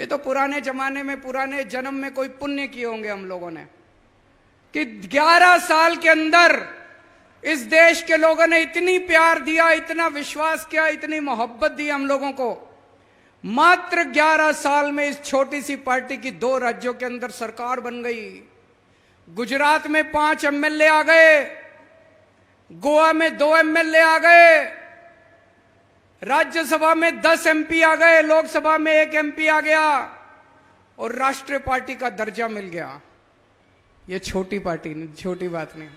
ये तो पुराने जमाने में, पुराने जन्म में कोई पुण्य किए होंगे हम लोगों ने, कि 11 साल के अंदर इस देश के लोगों ने इतनी प्यार दिया, इतना विश्वास किया, इतनी मोहब्बत दी हम लोगों को। मात्र 11 साल में इस छोटी सी पार्टी की 2 राज्यों के अंदर सरकार बन गई। गुजरात में 5 एमएलए आ गए, गोवा में 2 एमएलए आ गए, राज्यसभा में 10 एमपी आ गए, लोकसभा में 1 एमपी आ गया और राष्ट्रीय पार्टी का दर्जा मिल गया। ये छोटी पार्टी नहीं, छोटी बात नहीं।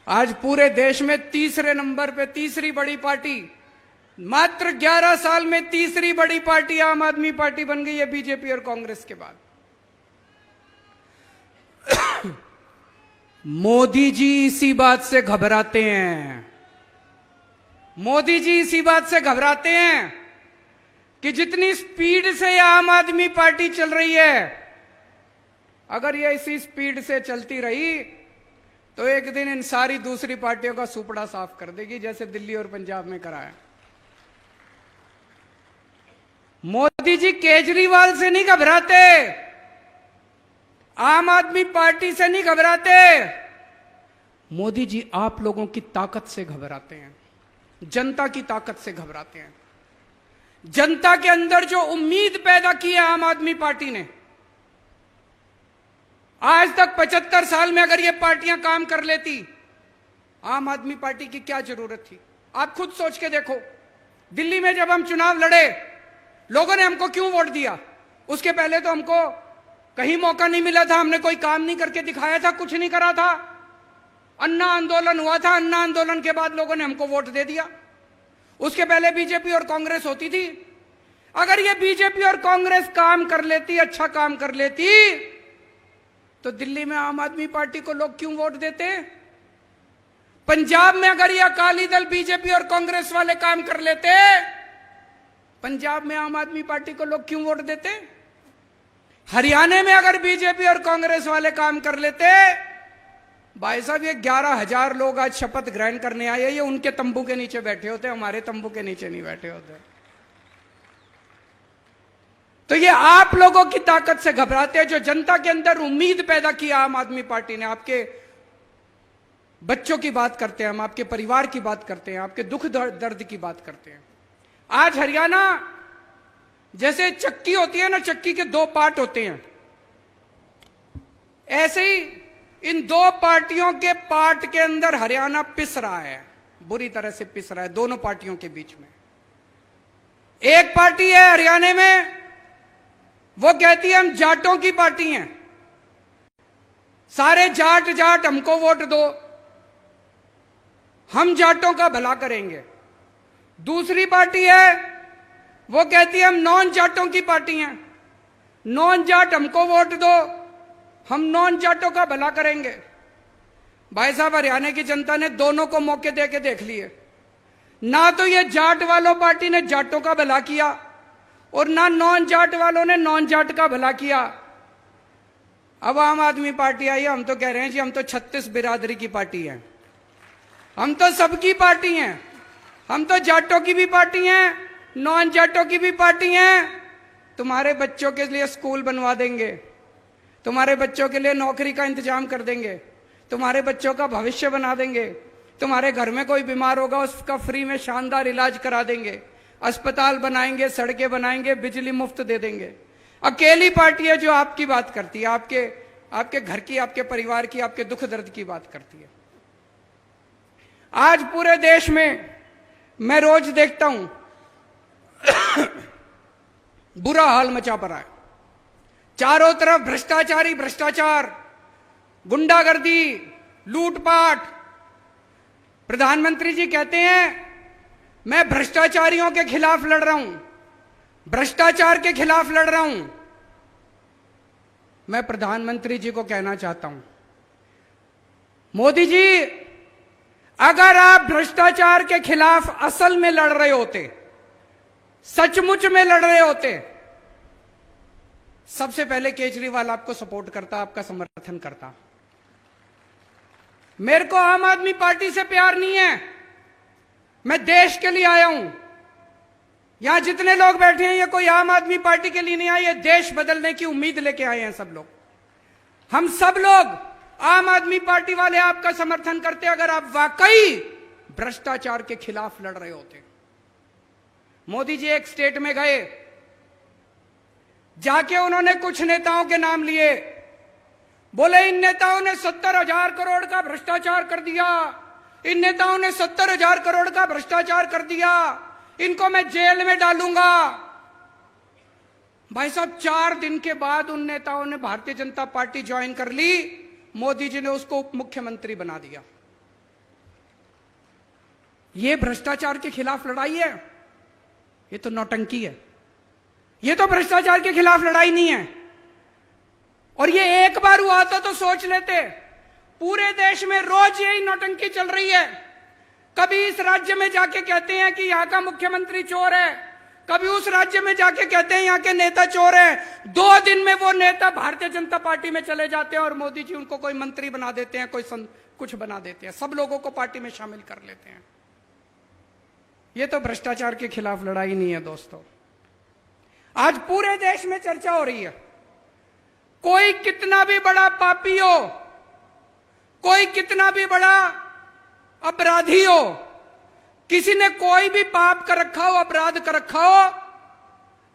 आज पूरे देश में तीसरे नंबर पे तीसरी बड़ी पार्टी, मात्र 11 साल में तीसरी बड़ी पार्टी आम आदमी पार्टी बन गई है बीजेपी और कांग्रेस के बाद। मोदी जी इसी बात से घबराते हैं, मोदी जी इसी बात से घबराते हैं कि जितनी स्पीड से ये आम आदमी पार्टी चल रही है, अगर ये इसी स्पीड से चलती रही तो एक दिन इन सारी दूसरी पार्टियों का सुपड़ा साफ कर देगी, जैसे दिल्ली और पंजाब में कराया। मोदी जी केजरीवाल से नहीं घबराते, आम आदमी पार्टी से नहीं घबराते, मोदी जी आप लोगों की ताकत से घबराते हैं, जनता की ताकत से घबराते हैं। जनता के अंदर जो उम्मीद पैदा की है आम आदमी पार्टी ने, आज तक 75 साल में अगर ये पार्टियां काम कर लेती, आम आदमी पार्टी की क्या जरूरत थी? आप खुद सोच के देखो, दिल्ली में जब हम चुनाव लड़े, लोगों ने हमको क्यों वोट दिया? उसके पहले तो हमको कहीं मौका नहीं मिला था, हमने कोई काम नहीं करके दिखाया था, कुछ नहीं करा था। अन्ना आंदोलन हुआ था, अन्ना आंदोलन के बाद लोगों ने हमको वोट दे दिया। उसके पहले बीजेपी और कांग्रेस होती थी। अगर ये बीजेपी और कांग्रेस काम कर लेती, अच्छा काम कर लेती, तो दिल्ली में आम आदमी पार्टी को लोग क्यों वोट देते? पंजाब में अगर ये अकाली दल, बीजेपी और कांग्रेस वाले काम कर लेते, पंजाब में आम आदमी पार्टी को लोग क्यों वोट देते? हरियाणा में अगर बीजेपी और कांग्रेस वाले काम कर लेते, भाई साहब ये 11,000 लोग आज शपथ ग्रहण करने आए, ये उनके तंबू के नीचे बैठे होते, हमारे तंबू के नीचे नहीं बैठे होते। तो ये आप लोगों की ताकत से घबराते हैं, जो जनता के अंदर उम्मीद पैदा की आम आदमी पार्टी ने। आपके बच्चों की बात करते हैं हम, आपके परिवार की बात करते हैं, आपके दुख दर्द की बात करते हैं। आज हरियाणा जैसे चक्की होती है ना, चक्की के 2 पार्ट होते हैं, ऐसे ही इन 2 पार्टियों के पार्ट के अंदर हरियाणा पिस रहा है, बुरी तरह से पिस रहा है दोनों पार्टियों के बीच में। एक पार्टी है हरियाणा में, वो कहती है हम जाटों की पार्टी हैं, सारे जाट जाट हमको वोट दो, हम जाटों का भला करेंगे। दूसरी पार्टी है, वो कहती है हम नॉन जाटों की पार्टी हैं, नॉन जाट हमको वोट दो, हम नॉन जाटों का भला करेंगे। भाई साहब हरियाणा की जनता ने दोनों को मौके दे के देख लिए। ना तो ये जाट वालों पार्टी ने जाटों का भला किया और ना नॉन जाट वालों ने नॉन जाट का भला किया। अब आम आदमी पार्टी आई है, हम तो कह रहे हैं जी हम तो 36 बिरादरी की पार्टी है, हम तो सबकी पार्टी हैं, हम तो जाटों की भी पार्टी हैं, नॉन जाटों की भी पार्टी हैं। तुम्हारे बच्चों के लिए स्कूल बनवा देंगे, तुम्हारे बच्चों के लिए नौकरी का इंतजाम कर देंगे, तुम्हारे बच्चों का भविष्य बना देंगे, तुम्हारे घर में कोई बीमार होगा उसका फ्री में शानदार इलाज करा देंगे, अस्पताल बनाएंगे, सड़कें बनाएंगे, बिजली मुफ्त दे देंगे। अकेली पार्टी है जो आपकी बात करती है, आपके घर की, आपके परिवार की, आपके दुख दर्द की बात करती है। आज पूरे देश में मैं रोज देखता हूं बुरा हाल मचा पड़ा है, चारों तरफ भ्रष्टाचारी भ्रष्टाचार, गुंडागर्दी, लूटपाट। प्रधानमंत्री जी कहते हैं मैं भ्रष्टाचारियों के खिलाफ लड़ रहा हूं, भ्रष्टाचार के खिलाफ लड़ रहा हूं। मैं प्रधानमंत्री जी को कहना चाहता हूं, मोदी जी अगर आप भ्रष्टाचार के खिलाफ असल में लड़ रहे होते, सचमुच में लड़ रहे होते, सबसे पहले केजरीवाल आपको सपोर्ट करता, आपका समर्थन करता। मेरे को आम आदमी पार्टी से प्यार नहीं है, मैं देश के लिए आया हूं। यहां जितने लोग बैठे हैं ये कोई आम आदमी पार्टी के लिए नहीं आए, ये देश बदलने की उम्मीद लेके आए हैं सब लोग। हम सब लोग आम आदमी पार्टी वाले आपका समर्थन करते अगर आप वाकई भ्रष्टाचार के खिलाफ लड़ रहे होते। मोदी जी एक स्टेट में गए, जाके उन्होंने कुछ नेताओं के नाम लिए, बोले इन नेताओं ने 70,000 करोड़ का भ्रष्टाचार कर दिया, इन नेताओं ने 70,000 करोड़ का भ्रष्टाचार कर दिया, इनको मैं जेल में डालूंगा। भाई साहब 4 दिन के बाद उन नेताओं ने भारतीय जनता पार्टी ज्वाइन कर ली, मोदी जी ने उसको उप मुख्यमंत्री बना दिया। ये भ्रष्टाचार के खिलाफ लड़ाई है? ये तो नौटंकी है, ये तो भ्रष्टाचार के खिलाफ लड़ाई नहीं है। और ये एक बार हुआ तो सोच लेते, पूरे देश में रोज यही नौटंकी चल रही है। कभी इस राज्य में जाके कहते हैं कि यहां का मुख्यमंत्री चोर है, कभी उस राज्य में जाके कहते हैं यहां के नेता चोर है। 2 दिन में वो नेता भारतीय जनता पार्टी में चले जाते हैं और मोदी जी उनको कोई मंत्री बना देते हैं, कोई कुछ बना देते हैं, सब लोगों को पार्टी में शामिल कर लेते हैं। ये तो भ्रष्टाचार के खिलाफ लड़ाई नहीं है दोस्तों। आज पूरे देश में चर्चा हो रही है, कोई कितना भी बड़ा पापी हो, कोई कितना भी बड़ा अपराधी हो, किसी ने कोई भी पाप कर रखा हो, अपराध कर रखा हो,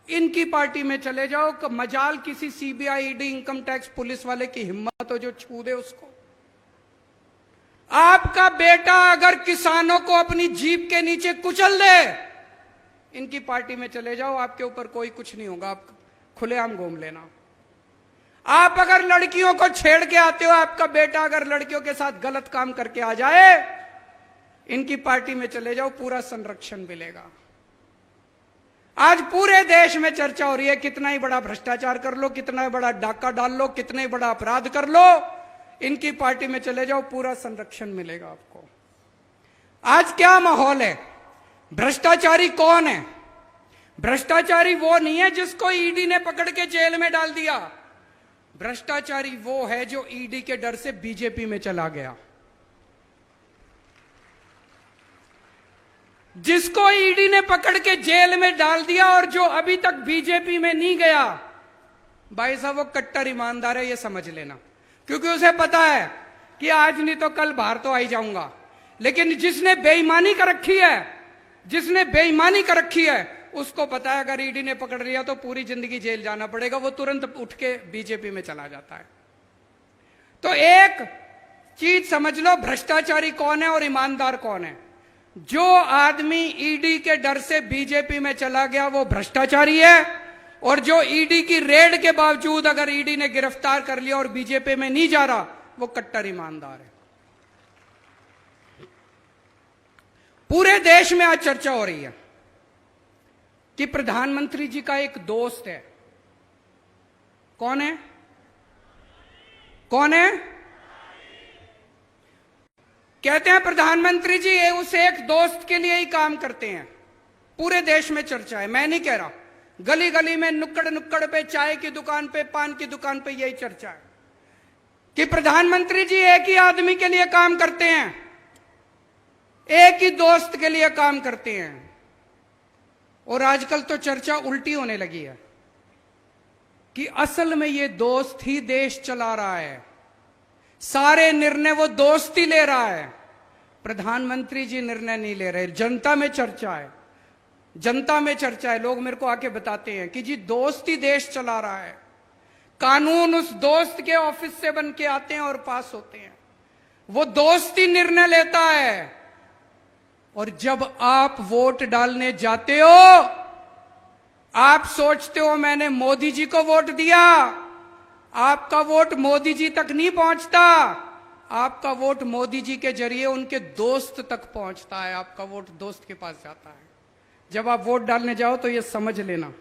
इनकी पार्टी में चले जाओ। मजाल किसी CBI, ED, income tax police वाले की हिम्मत हो जो छू दे उसको। आपका बेटा अगर किसानों को अपनी जीप के नीचे कुचल दे, इनकी पार्टी में चले जाओ, आपके ऊपर कोई कुछ नहीं होगा, आप खुलेआम घूम लेना। आप अगर लड़कियों को छेड़ के आते हो, आपका बेटा अगर लड़कियों के साथ गलत काम करके आ जाए, इनकी पार्टी में चले जाओ, पूरा संरक्षण मिलेगा। आज पूरे देश में चर्चा हो रही है, कितना ही बड़ा भ्रष्टाचार कर लो, कितना ही बड़ा डाका डाल लो, कितना ही बड़ा अपराध कर लो, इनकी पार्टी में चले जाओ, पूरा संरक्षण मिलेगा आपको। आज क्या माहौल है? भ्रष्टाचारी कौन है? भ्रष्टाचारी वो नहीं है जिसको ईडी ने पकड़ के जेल में डाल दिया। भ्रष्टाचारी वो है जो ईडी के डर से बीजेपी में चला गया। जिसको ईडी ने पकड़ के जेल में डाल दिया और जो अभी तक बीजेपी में नहीं गया, भाई साहब वो कट्टर ईमानदार है, ये समझ लेना। क्योंकि उसे पता है कि आज नहीं तो कल बाहर तो आ ही जाऊंगा। लेकिन जिसने बेईमानी कर रखी है, जिसने बेईमानी कर रखी है, उसको पता है अगर ईडी ने पकड़ लिया तो पूरी जिंदगी जेल जाना पड़ेगा, वो तुरंत उठ के बीजेपी में चला जाता है। तो एक चीज समझ लो, भ्रष्टाचारी कौन है और ईमानदार कौन है। जो आदमी ईडी के डर से बीजेपी में चला गया वो भ्रष्टाचारी है, और जो ईडी की रेड के बावजूद अगर ईडी ने गिरफ्तार कर लिया और बीजेपी में नहीं जा रहा, वो कट्टर ईमानदार है। पूरे देश में आज चर्चा हो रही है कि प्रधानमंत्री जी का एक दोस्त है। कौन है? कौन है? कहते हैं प्रधानमंत्री जी ये उस एक दोस्त के लिए ही काम करते हैं। पूरे देश में चर्चा है, मैं नहीं कह रहा, गली गली में, नुक्कड़ नुक्कड़ पे, चाय की दुकान पे, पान की दुकान पे यही चर्चा है कि प्रधानमंत्री जी एक ही आदमी के लिए काम करते हैं, एक ही दोस्त के लिए काम करते हैं। और आजकल तो चर्चा उल्टी होने लगी है कि असल में ये दोस्त ही देश चला रहा है, सारे निर्णय वो दोस्त ही ले रहा है, प्रधानमंत्री जी निर्णय नहीं ले रहे। जनता में चर्चा है, जनता में चर्चा है। लोग मेरे को आके बताते हैं कि जी दोस्त ही देश चला रहा है, कानून उस दोस्त के ऑफिस से बन के आते हैं और पास होते हैं, वो दोस्त ही निर्णय लेता है। और जब आप वोट डालने जाते हो, आप सोचते हो मैंने मोदी जी को वोट दिया, आपका वोट मोदी जी तक नहीं पहुंचता, आपका वोट मोदी जी के जरिए उनके दोस्त तक पहुंचता है, आपका वोट दोस्त के पास जाता है। जब आप वोट डालने जाओ तो ये समझ लेना